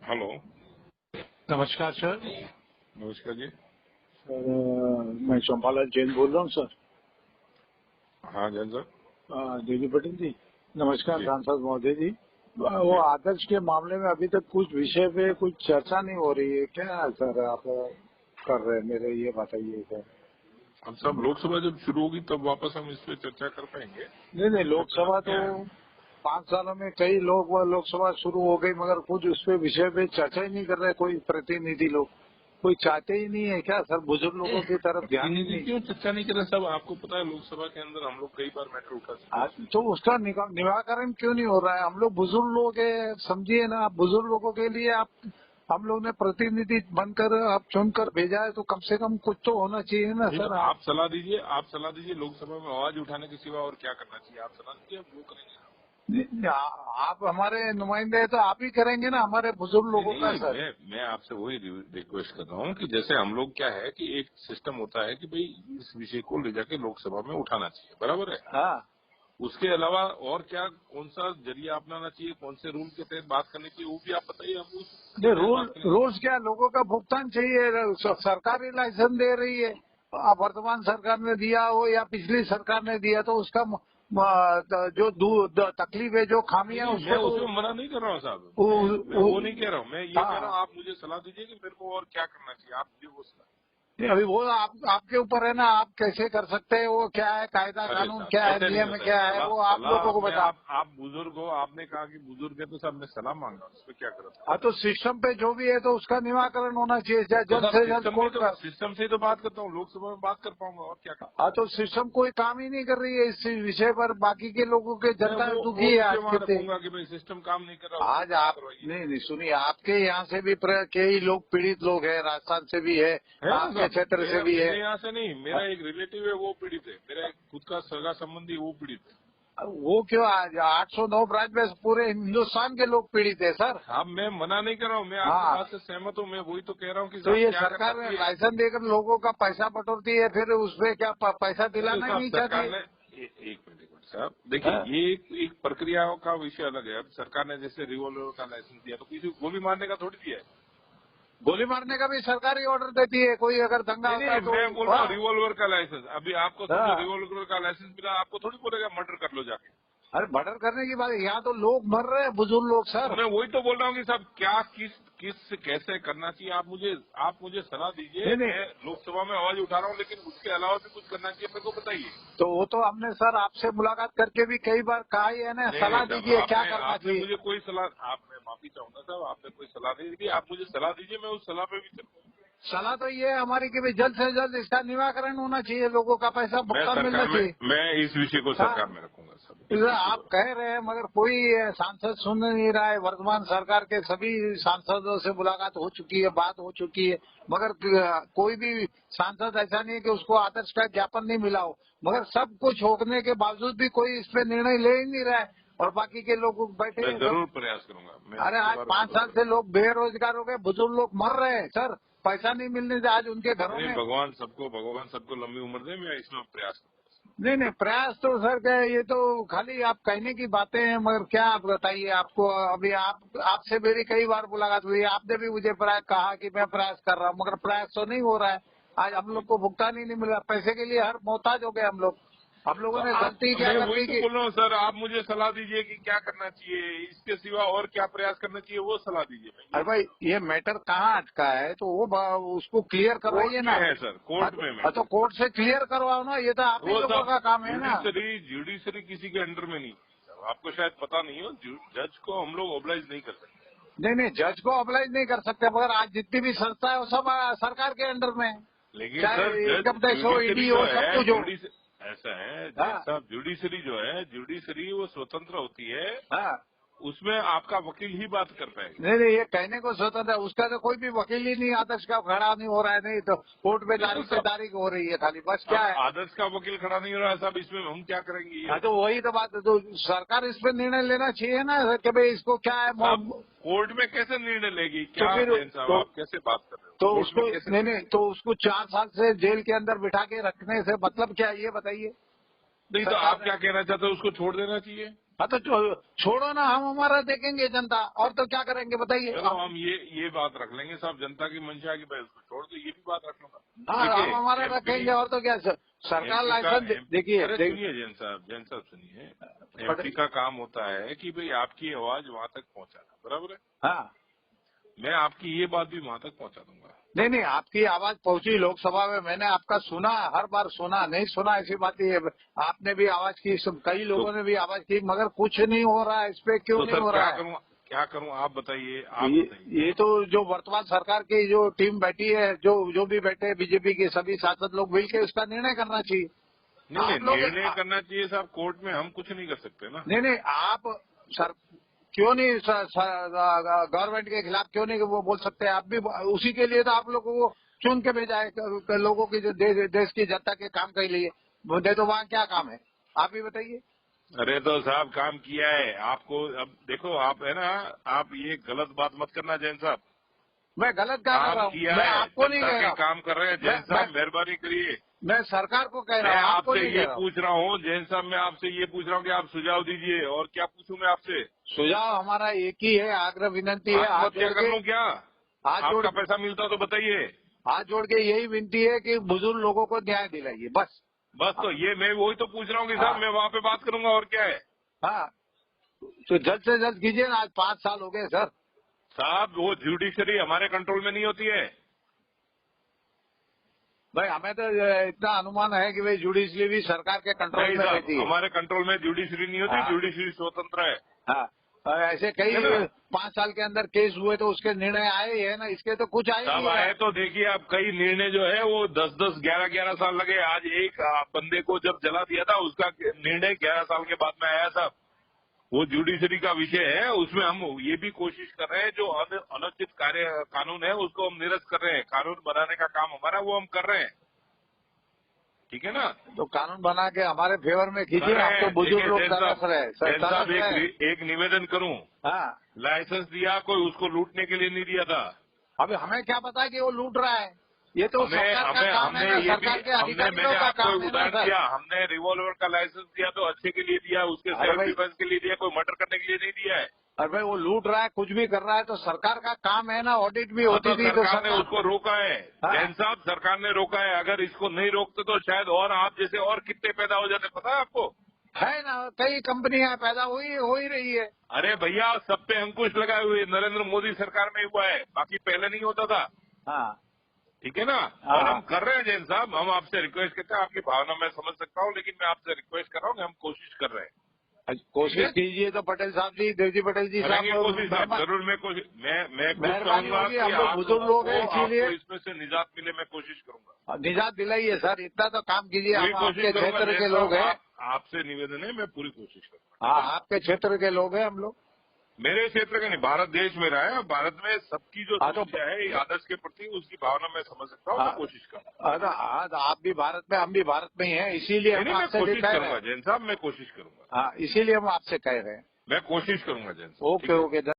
Hello. नमस्कार sir. नमस्कार जी। Sir मैं चंपालाल जैन बोल रहा हूँ सर। हाँ जैन सर। देवी पटेल जी नमस्कार। जी सांसद महोदय जी, वो जी। आदर्श के मामले में अभी तक कुछ विषय पे कुछ चर्चा नहीं हो रही है क्या सर? आप कर रहे हैं मेरे, ये बताइए सर। अब सब लोकसभा जब शुरू होगी तब वापस हम इस पे चर्चा कर पाएंगे। नहीं नहीं, अभी फिलहाल लोकसभा तो क्या है? 5 सालों में कई लोग वो लोकसभा शुरू हो गई मगर कुछ उस पे विषय पे चर्चा ही नहीं कर रहे। कोई प्रतिनिधि लोग कोई चाहते ही नहीं है क्या सर? बुजुर्ग लोगों की तरफ ध्यान ही प्रतिनिधि नहीं। क्यों चर्चा नहीं कर रहे? सब आपको पता है लोकसभा के अंदर हम लोग कई बार मैटर उठा चुके आज हैं। तो उसका निराकरण क्यों नहीं हो रहा है? हम लोग बुजुर्ग लोग हैं, समझिए ना। आप बुजुर्ग लोगों के लिए आप हम लोग ने प्रतिनिधि बनकर आप चुनकर भेजा है तो कम से कम कुछ तो होना चाहिए ना नहीं तो सर। आप सलाह दीजिए, आप सलाह दीजिए। लोकसभा में आवाज उठाने के सिवा और क्या करना चाहिए? आप सलाह दीजिए, हम वो करेंगे। आप हमारे नुमाइंदे हैं तो आप ही करेंगे ना हमारे बुजुर्ग नहीं लोगों का नहीं, सर। मैं आपसे वही रिक्वेस्ट कर रहा हूँ कि जैसे हम लोग क्या है कि एक सिस्टम होता है कि भाई इस विषय को ले जाके लोकसभा में उठाना चाहिए, बराबर है। हाँ, उसके अलावा और क्या, कौन सा जरिया अपनाना चाहिए, कौन से रूल के तहत बात करनी चाहिए, वो भी आप बताइए, हम उसके ये तहत बात करेंगे। रूल्स क्या? लोगों का भुगतान चाहिए। सरकारी लाइसेंस दे रही है। अब वर्तमान सरकार ने दिया हो या पिछली सरकार ने दिया तो उसका जो तकलीफ है, जो नहीं खामियां नहीं, मैं उसको तो उसमें मना नहीं कर रहा हूँ साहब। वो, मैं वो, वो नहीं कह रहा हूँ। मैं ये कह रहा हाँ। हूँ आप मुझे सलाह दीजिए कि मेरे को और क्या करना चाहिए। आप मुझे वो सलाह। नहीं, अभी वो आपके ऊपर है ना। आप कैसे कर सकते हैं? वो क्या है, कायदा अरे कानून क्या साहब है, ऐसे नहीं नियम होता है। क्या है, सलाह वो आप सलाह लोगों को में बता। आप बुजुर्ग हो, आपने कहा कि बुजुर्ग है तो साहब मैं सलाह मांग रहा हूँ, इसमें क्या करो। हाँ, तो सिस्टम पे जो भी है तो उसका निराकरण होना चाहिए तो जल्द साहब से जल्द कोर्ट का। सिस्टम से ही तो बात करता हूँ, लोकसभा में बात कर पाऊंगा और क्या कर। हाँ, तो सिस्टम कोई काम ही नहीं कर रही है इस विषय पर। बाकी के लोगों के मैं जनता वो दुखी है विषय आज वहां कितने। रखूंगा कि भाई सिस्टम काम नहीं कर रहा, उसको आज काम आप करवाइए। नहीं नहीं सुनिए, आपके यहाँ से भी कई लोग पीड़ित लोग हैं, राजस्थान से भी है, है ना आपके साहब। क्षेत्र से भी है। मेरे यहाँ से नहीं, मेरा एक रिलेटिव है वो पीड़ित है, मेरा एक खुद का सगा संबंधी वो पीड़ित है। वो क्यों? आज 809 ब्रांच में पूरे हिंदुस्तान के लोग पीड़ित है सर। साहब मैं मना नहीं कर रहा हूँ, मैं आपकी हाँ, बात से सहमत हूँ। मैं वही तो कह रहा हूँ कि तो साहब ये क्या करना सरकार ने चाहिए। लाइसेंस देकर लोगों का पैसा बटोरती है, फिर उसपे क्या पैसा अरे दिलाना ही साहब नहीं चाहती सरकार है? ने एक मिनट साहब देखिए, हाँ? ये एक प्रक्रिया का विषय अलग है। अब सरकार ने जैसे रिवॉल्वर का लाइसेंस दिया तो किसी को गोली मारने का थोड़ी दिया है। गोली मारने का भी सरकार ही ऑर्डर देती है। कोई अगर दंगा नहीं होता है नहीं, तो मैं बोल रहा हाँ। हूँ रिवॉल्वर का लाइसेंस। अभी आपको समझो हाँ। रिवॉल्वर का लाइसेंस मिला, आपको थोड़ी बोलेगा मर्डर कर लो जाके। अरे मर्डर करने की बात, यहाँ तो लोग मर रहे हैं, बुजुर्ग लोग तो सर। मैं वही तो बोल रहा हूँ कि साहब क्या किस किस कैसे करना चाहिए। आप मुझे सलाह दीजिए। नहीं नहीं, मैं लोकसभा में आवाज उठा रहा हूँ, लेकिन उसके अलावा भी कुछ करना चाहिए, मेरे को बताइए। तो वो तो हमने सर आपसे मुलाकात करके भी कई बार कहा ही है ना। नहीं नहीं सलाह साहब, दीजिए क्या आपने करना आपने चाहिए। मुझे कोई सलाह, आप मैं माफी चाहूंगा साहब, आपने कोई सलाह नहीं दी। आप मुझे सलाह दीजिए, मैं उस सलाह पे भी चलूँ। सलाह तो ये है हमारी कि भाई जल्द से जल्द इसका निराकरण होना चाहिए, लोगों का पैसा मैं भुगतान मिलना सरकार में चाहिए। मैं इस विषय को हाँ, सरकार में रखूंगा सब, इस इधर विषय आप को। कह रहे हैं मगर कोई सांसद सुन नहीं रहा है। वर्तमान सरकार के सभी सांसदों से मुलाकात हो चुकी है, बात हो चुकी है, मगर कोई भी सांसद ऐसा नहीं है कि उसको आदर्श का ज्ञापन नहीं मिला हो। मगर सब कुछ होने के बावजूद भी कोई इस पे निर्णय ले ही नहीं रहा है और बाकी के लोग बैठे मैं हैं सब। जरूर प्रयास करूंगा, मैं अरे आपकी आज बात 5 साल जरूर से करूंगा। लोग बेरोजगार हो गए, बुजुर्ग लोग मर रहे हैं सर। पैसा नहीं मिलने से आज उनके घरों नहीं, में। भगवान सबको लंबी उम्र दे। मैं इसमें प्रयास करूंगा। नहीं नहीं, प्रयास तो सर क्या है, ये तो खाली आप कहने की बातें हैं मगर क्या आप बताइए। आपको अभी आपसे मेरी कई बार मुलाकात हुई, आपने भी मुझे कहा कि मैं प्रयास कर रहा हूँ मगर प्रयास तो नहीं हो रहा है। आज हम लोग को भुगतान ही नहीं मिल रहा। पैसे के लिए हर मोहताज हो गए हम लोग। हम तो लोगों ने आप गलती क्या मैं कर वही दी तो कि बोल रहा हूँ सर, आप मुझे सलाह दीजिए कि क्या करना चाहिए, इसके सिवा और क्या प्रयास करना चाहिए, वो सलाह दीजिए। मैं अरे ये भाई ये मैटर कहाँ अटका है तो वो उसको क्लियर कोर्ट करवाइए में ना। है सर, हाँ कोर्ट तो, में हाँ तो मैटर। कोर्ट से क्लियर करवाओ ना। ये तो आप ही वो लोगों साहब का काम है ना। जुडिशरी किसी के अंडर में नहीं होती साहब, आपको शायद पता नहीं हो। जज को हम लोग ओबलाइज नहीं कर सकते। नहीं नहीं, जज को अप्लाई नहीं कर सकते मगर आज जितनी भी संस्था है वो सब सरकार के अंडर में है। लेकिन सर चाहे जज इनकम टैक्स हो, जुडिशरी ईडी जो हो, सब है कुछ हो। ऐसा है जैन हाँ साहब, जुडिशरी जो है, जुडिशरी वो स्वतंत्र होती है। हाँ। उसमें आपका वकील ही बात कर पाएगा। नहीं नहीं, ये कहने को स्वतंत्र है, उसका तो कोई भी वकील ही नहीं आदर्श का खड़ा नहीं हो रहा है। नहीं तो कोर्ट में नहीं तो तारीख पे सब, तारीख हो रही है खाली, बस क्या अब है। आदर्श का वकील खड़ा नहीं हो रहा है साहब, इसमें हम क्या करेंगे ये हाँ तो बताइए। वही तो बात है। तो सरकार इस पे निर्णय लेना चाहिए ना कि भाई इसको क्या है साहब कोर्ट में कैसे निर्णय लेगी? तो क्या फिर जैन साहब आप कैसे बात कर रहे हो? तो कोर्ट में उसको कैसे नहीं निर्णय नहीं, लेगी? तो उसको 4 साल से जेल के अंदर बिठा के रखने से मतलब क्या है, ये बताइए। नहीं तो सरकार आप ने क्या कहना चाहते हो, उसको छोड़ देना चाहिए? हाँ तो छोड़ो ना, हम हमारा देखेंगे जनता, और तो क्या करेंगे बताइए। चलो हम ये बात रख लेंगे साहब, जनता की मंशा की भाई उसको छोड़ दो, ये भी बात रख लूंगा। हाँ, हम हमारा रखेंगे, और तो क्या सरकार लाइसेंस देखिए। सुनिए जैन साहब सुनिए, एमपी का काम होता है कि भाई आपकी आवाज वहाँ तक पहुँचाना, बराबर है। हाँ, मैं आपकी ये बात भी वहाँ तक पहुँचा दूंगा। नहीं, आपकी आवाज पहुंची लोकसभा में, मैंने आपका सुना, हर बार सुना, नहीं सुना ऐसी बात ही है। आपने भी आवाज की, कई लोगों ने भी आवाज की, मगर कुछ नहीं हो रहा है। इस पे क्यों नहीं हो रहा है? क्या करूं आप बताइए। ये तो जो वर्तमान सरकार की जो टीम बैठी है, जो भी बैठे बीजेपी के सभी सांसद लोग मिलकर उसका निर्णय करना चाहिए। नहीं, निर्णय करना चाहिए साहब, कोर्ट में हम कुछ नहीं कर सकते ना। नहीं, आप क्यों नहीं गवर्नमेंट के खिलाफ क्यों नहीं वो बोल सकते? आप भी उसी के लिए तो आप लोगों को चुन के भेजा है, लोगों की जो देश की जनता के काम के लिए। मुझे तो वहाँ क्या काम है, आप ही बताइए। अरे तो साहब काम किया है आपको, अब देखो आप है ना, आप ये गलत बात मत करना जैन साहब। मैं गलत क्या कर रहा हूँ? मैं आपको नहीं कह रहा, काम कर रहे हैं जैन साहब, मेहरबानी करिए। मैं सरकार को कह रहा हूँ, आपको नहीं कह रहा हूँ। पूछ रहा हूँ जैन साहब, मैं आपसे ये पूछ रहा हूँ कि आप सुझाव दीजिए, और क्या पूछूं मैं आपसे? सुझाव हमारा एक ही है, आग्रह विनती है। आत्महत्या कर लूं क्या? आपका पैसा मिलता तो बताइए। हाथ जोड़ के यही विनती है कि बुजुर्ग लोगों को न्याय दिलाइए, बस। तो ये मैं वही तो पूछ रहा हूँ कि साहब मैं वहाँ पे बात करूंगा, और क्या है। हाँ, तो जल्द से जल्द कीजिए ना। आज 5 साल हो गए सर। साहब वो जुडिशरी हमारे कंट्रोल में नहीं होती है भाई। हमें तो इतना अनुमान है कि भाई जुडिशरी भी सरकार के कंट्रोल में रहती है। हमारे कंट्रोल में जुडिशरी नहीं होती। हाँ। जुडिशरी स्वतंत्र है। हाँ, ऐसे कई 5 साल के अंदर केस हुए तो उसके निर्णय आए ही है ना, इसके तो कुछ आए नहीं है। तो देखिए आप, कई निर्णय जो है वो 10-10, 11-11 साल लगे। आज एक बंदे को जब जला दिया था, उसका निर्णय 11 साल के बाद में आया साहब। वो जुडिशरी का विषय है, उसमें हम ये भी कोशिश कर रहे हैं, जो अनुचित कानून है उसको हम निरस्त कर रहे हैं। कानून बनाने का काम हमारा, वो हम कर रहे हैं, ठीक है ना। तो कानून बना के हमारे फेवर में कीजिए। आपको बुजुर्ग लोग एक निवेदन करूं। हाँ, लाइसेंस दिया, कोई उसको लूटने के लिए नहीं दिया था। अभी हमें क्या पता कि वो लूट रहा है? ये तो सरकार का काम है ना, सरकार के अधिकारियों का काम है ना सर। हमने रिवॉल्वर का लाइसेंस दिया तो अच्छे के लिए दिया, उसके सेल्फ डिफेंस के लिए दिया, कोई मर्डर करने के लिए नहीं दिया है। अरे भाई वो लूट रहा है, कुछ भी कर रहा है तो सरकार का काम है ना। ऑडिट भी होती थी तो सरकार ने उसको रोका है। जैन साहब, सरकार ने रोका है। अगर इसको नहीं रोकते तो शायद और आप जैसे और कितने पैदा हो जाते, पता है आपको? है ना, कई कंपनियां पैदा हो ही रही है। अरे भैया, सब पे अंकुश लगाए हुए नरेंद्र मोदी सरकार में हुआ है, बाकी पहले नहीं होता था। हाँ, ठीक है ना। और हम कर रहे हैं जैन साहब, हम आपसे रिक्वेस्ट करते हैं। आपकी भावना मैं समझ सकता हूँ, लेकिन मैं आपसे रिक्वेस्ट कर रहा हूँ कि हम कोशिश कर रहे हैं। कोशिश कीजिए तो पटेल साहब जी, देवजी पटेल जी साहब, जरूर मैं चाहूंगा कि हम बुजुर्ग लोग हैं, इसीलिए इसमें से निजात मिले। मैं कोशिश करूंगा, निजात दिलाइए सर, इतना तो काम कीजिए। आपके क्षेत्र के लोग हैं, आपसे निवेदन है, मैं पूरी कोशिश करूंगा। हाँ, आपके क्षेत्र के लोग हैं हम लोग। मेरे क्षेत्र का नहीं, भारत देश में रहा है। भारत में सबकी जो समस्या है आदर्श के प्रति, उसकी भावना मैं समझ सकता हूँ। कोशिश करूंगा। आप भी भारत में, हम भी भारत में ही हैं, इसीलिए हम आपसे कोशिश करूंगा जैन साहब, मैं कोशिश करूंगा। हाँ, इसीलिए हम आपसे कह रहे हैं। मैं कोशिश करूंगा जैन साहब। ओके।